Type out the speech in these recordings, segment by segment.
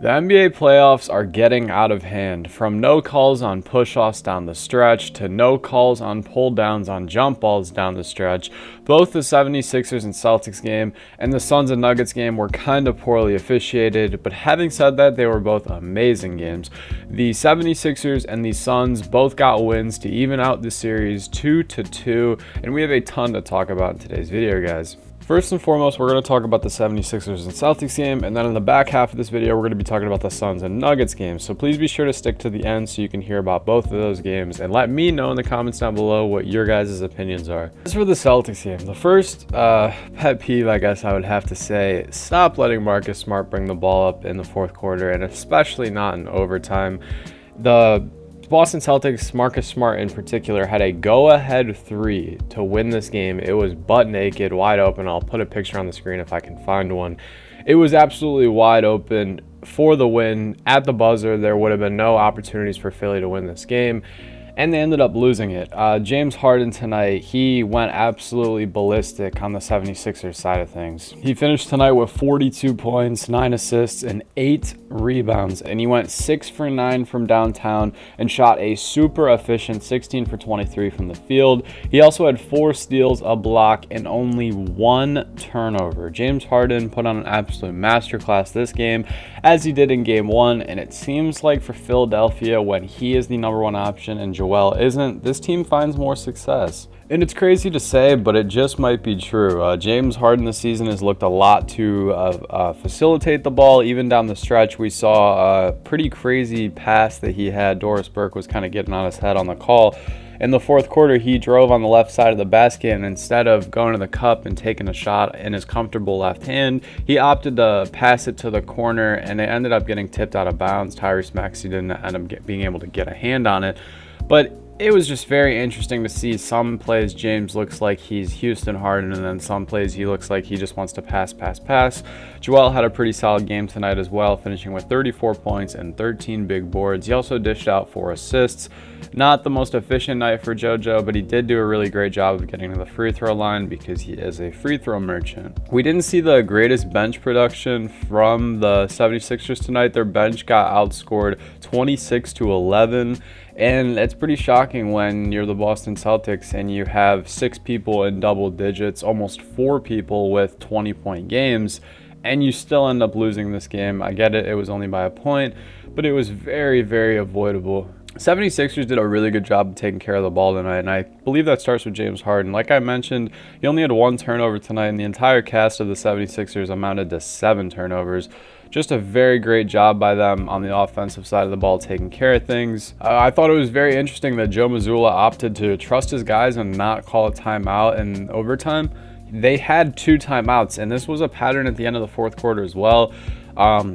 The NBA playoffs are getting out of hand, from no calls on push-offs down the stretch to no calls on pull-downs on jump balls down the stretch. Both the 76ers and Celtics game and the Suns and Nuggets game were kind of poorly officiated, but having said that, they were both amazing games. The 76ers and the Suns both got wins to even out the series 2-2, and we have a ton to talk about in today's video, guys. First and foremost, we're going to talk about the 76ers and Celtics game, and then in the back half of this video, we're going to be talking about the Suns and Nuggets game. So please be sure to stick to the end so you can hear about both of those games, and let me know in the comments down below what your guys' opinions are. As for the Celtics game, the first pet peeve, I guess I would have to say, stop letting Marcus Smart bring the ball up in the fourth quarter, and especially not in overtime. The Boston Celtics, Marcus Smart in particular, had a go-ahead three to win this game. It was butt naked, wide open. I'll put a picture on the screen if I can find one. It was absolutely wide open for the win. At the buzzer, there would have been no opportunities for Philly to win this game, and they ended up losing it. James Harden tonight, he went absolutely ballistic on the 76ers side of things. He finished tonight with 42 points, 9 assists, and 8 rebounds, and he went 6 for 9 from downtown and shot a super efficient 16 for 23 from the field. He also had 4 steals, a block, and only 1 turnover. James Harden put on an absolute masterclass this game, as he did in game 1, and it seems like for Philadelphia, when he is the number 1 option and Joel isn't, this team finds more success. And it's crazy to say, but it just might be true. James Harden this season has looked a lot to facilitate the ball. Even down the stretch, we saw a pretty crazy pass that he had. Doris Burke was kind of getting on his head on the call. In the fourth quarter, he drove on the left side of the basket, and instead of going to the cup and taking a shot in his comfortable left hand, he opted to pass it to the corner, and it ended up getting tipped out of bounds. Tyrese Maxey didn't end up being able to get a hand on it. But it was just very interesting to see. Some plays James looks like he's Houston Harden, and then some plays he looks like he just wants to pass. Joel had a pretty solid game tonight as well, finishing with 34 points and 13 big boards. He also dished out 4 assists. Not the most efficient night for JoJo, but he did do a really great job of getting to the free throw line because he is a free throw merchant. We didn't see the greatest bench production from the 76ers tonight. Their bench got outscored 26-11. And it's pretty shocking when you're the Boston Celtics and you have 6 people in double digits, almost 4 people with 20-point games, and you still end up losing this game. I get it, it was only by a point, but it was very, very avoidable. 76ers did a really good job of taking care of the ball tonight, and I believe that starts with James Harden. Like I mentioned, he only had 1 turnover tonight, and the entire cast of the 76ers amounted to 7 turnovers. Just a very great job by them on the offensive side of the ball, taking care of things. I thought it was very interesting that Joe Mazzulla opted to trust his guys and not call a timeout in overtime. They had 2 timeouts, and this was a pattern at the end of the fourth quarter as well.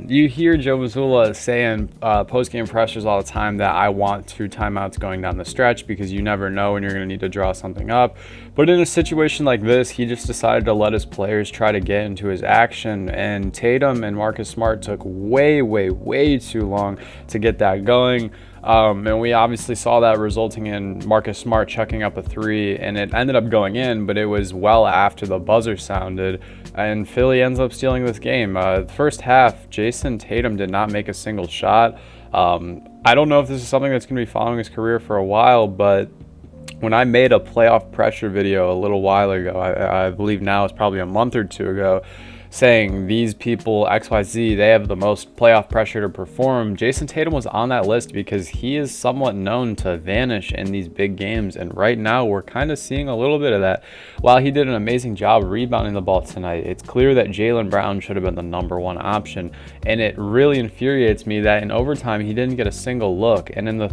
You hear Joe Mazzulla saying post-game pressers all the time that I want 2 timeouts going down the stretch because you never know when you're going to need to draw something up. But in a situation like this, he just decided to let his players try to get into his action, and Tatum and Marcus Smart took way too long to get that going. And we obviously saw that resulting in Marcus Smart chucking up a 3, and it ended up going in, but it was well after the buzzer sounded, and Philly ends up stealing this game. First half, Jason Tatum did not make a single shot. I don't know if this is something that's going to be following his career for a while, but when I made a playoff pressure video a little while ago, I believe now it's probably a month or 2 ago, saying these people, XYZ, they have the most playoff pressure to perform, Jason Tatum was on that list because he is somewhat known to vanish in these big games, and right now we're kind of seeing a little bit of that. While he did an amazing job rebounding the ball tonight, it's clear that Jaylen Brown should have been the number 1 option, and it really infuriates me that in overtime he didn't get a single look, and in the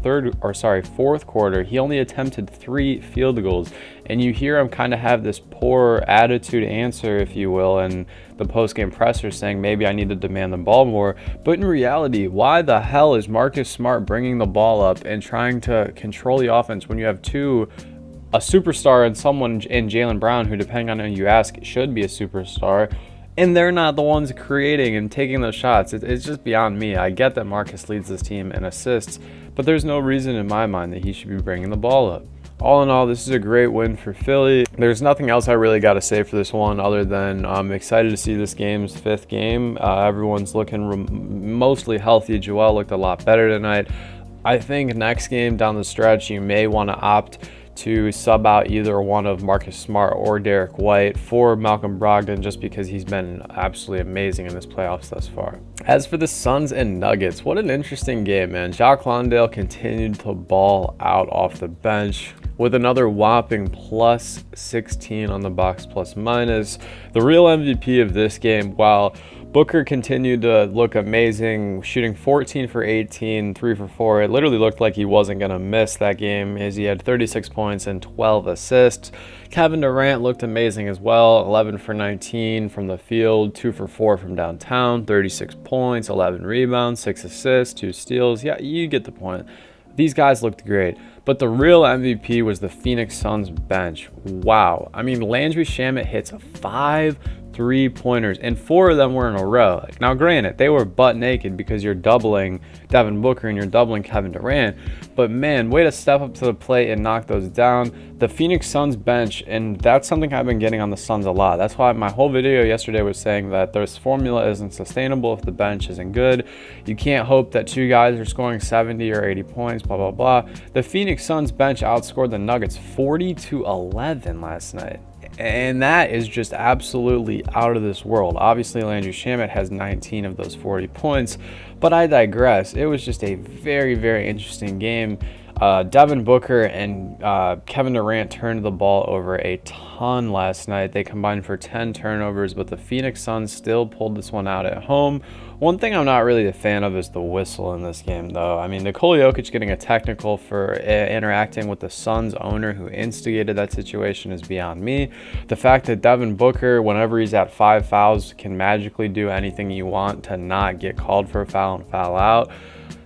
fourth quarter he only attempted 3 field goals. And you hear him kind of have this poor attitude answer, if you will, and the post-game presser saying maybe I need to demand the ball more. But in reality, why the hell is Marcus Smart bringing the ball up and trying to control the offense when you have a superstar and someone in Jaylen Brown, who, depending on who you ask, should be a superstar, and they're not the ones creating and taking those shots? It's just beyond me. I get that Marcus leads this team in assists, but there's no reason in my mind that he should be bringing the ball up. All in all, this is a great win for Philly. There's nothing else I really got to say for this one other than I'm excited to see this game's 5th game. Everyone's looking mostly healthy. Joel looked a lot better tonight. I think next game down the stretch, you may want to opt to sub out either one of Marcus Smart or Derek White for Malcolm Brogdon, just because he's been absolutely amazing in this playoffs thus far. As for the Suns and Nuggets, what an interesting game, man. Jacques Landale continued to ball out off the bench with another whopping plus 16 on the box plus minus. The real MVP of this game, while Booker continued to look amazing, shooting 14 for 18, 3 for 4. It literally looked like he wasn't going to miss that game, as he had 36 points and 12 assists. Kevin Durant looked amazing as well, 11 for 19 from the field, 2 for 4 from downtown, 36 points, 11 rebounds, 6 assists, 2 steals. Yeah, you get the point. These guys looked great, but the real MVP was the Phoenix Suns bench. Wow. I mean, Landry Shamet hits 5 3-pointers, and 4 of them were in a row. Now, granted, they were butt naked because you're doubling Devin Booker and you're doubling Kevin Durant, but man, way to step up to the plate and knock those down. The Phoenix Suns bench, and that's something I've been getting on the Suns a lot. That's why my whole video yesterday was saying that this formula isn't sustainable if the bench isn't good. You can't hope that 2 guys are scoring 70 or 80 points, blah, blah, blah. The Phoenix Suns bench outscored the Nuggets 40-11 last night. And that is just absolutely out of this world. Obviously, Landry Shamet has 19 of those 40 points, but I digress. It was just a very, very interesting game. Devin Booker and Kevin Durant turned the ball over a ton last night. They combined for 10 turnovers, but the Phoenix Suns still pulled this one out at home. One thing I'm not really a fan of is the whistle in this game, though. I mean, Nikola Jokic getting a technical for interacting with the Suns owner who instigated that situation is beyond me. The fact that Devin Booker, whenever he's at 5 fouls, can magically do anything you want to not get called for a foul and foul out,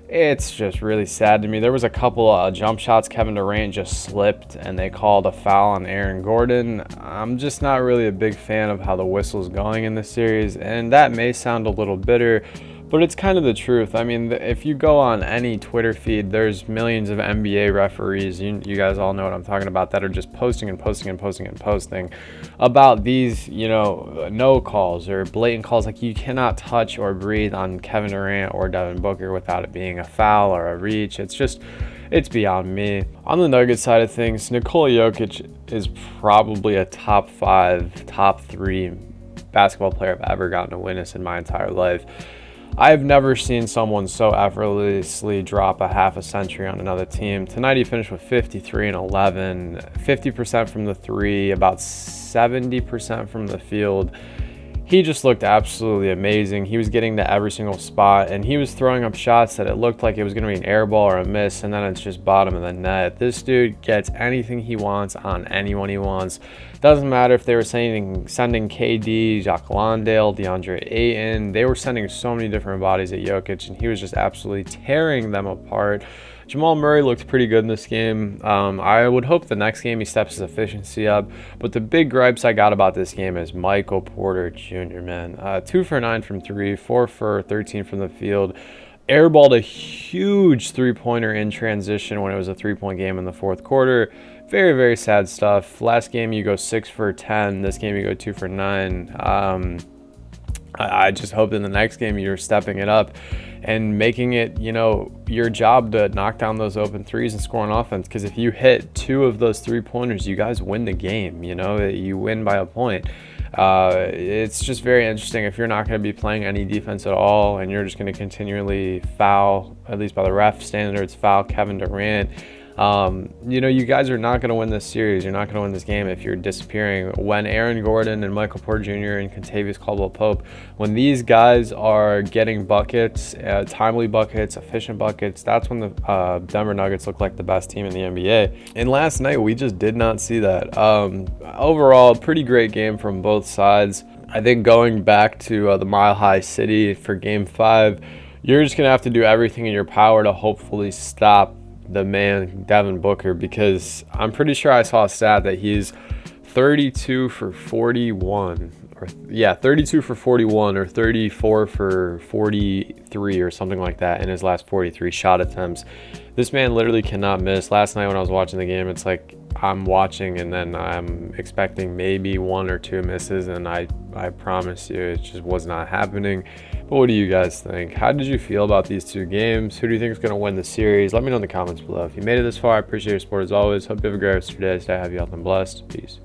it's just really sad to me. There was a couple jump shots Kevin Durant just slipped and they called a foul on Aaron Gordon. I'm just not really a big fan of how the whistle's going in this series, and that may sound a little bitter, but it's kind of the truth. I mean, if you go on any Twitter feed, there's millions of NBA referees, you guys all know what I'm talking about, that are just posting and posting and posting and posting about these, no calls or blatant calls. Like, you cannot touch or breathe on Kevin Durant or Devin Booker without it being a foul or a reach. It's beyond me. On the Nuggets side of things, Nikola Jokic is probably a top 5, top 3 basketball player I've ever gotten to witness in my entire life. I've never seen someone so effortlessly drop a half a century on another team. Tonight he finished with 53 and 11, 50% from the 3, about 70% from the field. He just looked absolutely amazing. He was getting to every single spot, and he was throwing up shots that it looked like it was going to be an air ball or a miss, and then it's just bottom of the net. This dude gets anything he wants on anyone he wants. Doesn't matter if they were sending KD, Jacques Landale, DeAndre Ayton. They were sending so many different bodies at Jokic, and he was just absolutely tearing them apart. Jamal Murray looked pretty good in this game. I would hope the next game he steps his efficiency up. But the big gripes I got about this game is Michael Porter Jr., man. 2 for 9 from 3, 4 for 13 from the field. Airballed a huge 3-pointer in transition when it was a 3-point game in the fourth quarter. Very, very sad stuff. Last game you go 6 for 10. This game you go 2 for 9. I just hope in the next game you're stepping it up and making it, your job to knock down those open threes and score on offense. Because if you hit 2 of those 3-pointers, you guys win the game. You win by a point. It's just very interesting if you're not going to be playing any defense at all and you're just going to continually foul, at least by the ref standards, foul Kevin Durant. You guys are not going to win this series. You're not going to win this game if you're disappearing. When Aaron Gordon and Michael Porter Jr. and Kentavious Caldwell-Pope, when these guys are getting buckets, timely buckets, efficient buckets, that's when the Denver Nuggets look like the best team in the NBA. And last night, we just did not see that. Overall, pretty great game from both sides. I think going back to the Mile High City for Game 5, you're just going to have to do everything in your power to hopefully stop the man Devin Booker, because I'm pretty sure I saw a stat that he's 32 for 41 yeah, 32 for 41 or 34 for 43 or something like that in his last 43 shot attempts. This man literally cannot miss. Last night when I was watching the game, it's like I'm watching and then I'm expecting maybe 1 or 2 misses, and I promise you it just was not happening. But what do you guys think? How did you feel about these 2 games? Who do you think is going to win the series? Let me know in the comments below. If you made it this far, I appreciate your support as always. Hope you have a great rest of your day. Stay happy, healthy, and blessed. Peace.